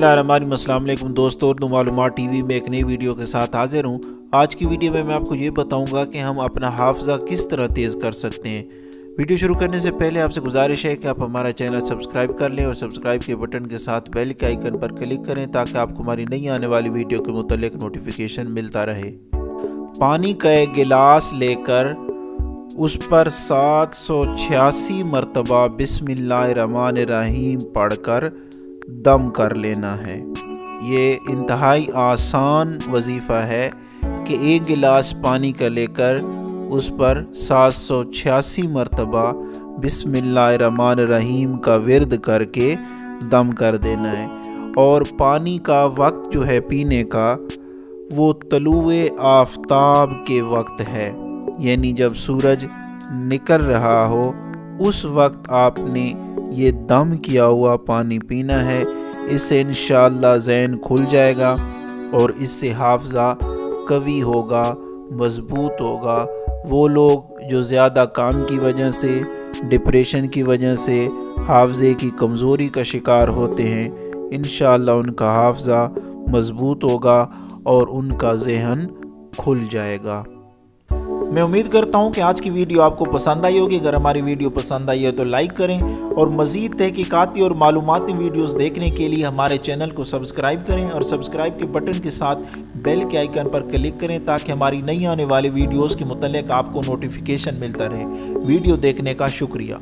बिस्मिल्लाहिर्रहमानिर्रहीम। अस्सलाम वालेकुम दोस्तों, उर्दू मालूमात टीवी में एक नई वीडियो के साथ हाजिर हूँ। आज की वीडियो में मैं आपको ये बताऊँगा कि हम अपना हाफ़ज़ा किस तरह तेज़ कर सकते हैं। वीडियो शुरू करने से पहले आपसे गुजारिश है कि आप हमारा चैनल सब्सक्राइब कर लें और सब्सक्राइब के बटन के साथ बेल के आइकन पर क्लिक करें ताकि आपको हमारी नई आने वाली वीडियो के मुतालिक नोटिफिकेशन मिलता रहे। पानी का एक गिलास लेकर उस पर 786 मरतबा बिस्मिल्लाहिर्रहमानिर्रहीम पढ़कर दम कर लेना है। ये इंतहाई आसान वजीफ़ा है कि एक गिलास पानी का लेकर उस पर 786 मरतबा बिस्मिल्लाहिर्रहमानिर्रहीम का विर्द करके दम कर देना है। और पानी का वक्त जो है पीने का, वो तलुए आफ़ताब के वक्त है, यानी जब सूरज निकल रहा हो उस वक्त आपने ये दम किया हुआ पानी पीना है। इससे इंशाअल्लाह ज़हन खुल जाएगा और इससे हाफ़ज़ा कवी होगा, मज़बूत होगा। वो लोग जो ज़्यादा काम की वजह से, डिप्रेशन की वजह से हाफ़ज़े की कमज़ोरी का शिकार होते हैं, इंशाअल्लाह उनका हाफ़ज़ा मज़बूत होगा और उनका ज़हन खुल जाएगा। मैं उम्मीद करता हूं कि आज की वीडियो आपको पसंद आई होगी। अगर हमारी वीडियो पसंद आई है तो लाइक करें और मज़ीद तहकीकाती और मालूमाती वीडियोस देखने के लिए हमारे चैनल को सब्सक्राइब करें और सब्सक्राइब के बटन के साथ बेल के आइकन पर क्लिक करें ताकि हमारी नई आने वाली वीडियोस के मुतालिक आपको नोटिफिकेशन मिलता रहे। वीडियो देखने का शुक्रिया।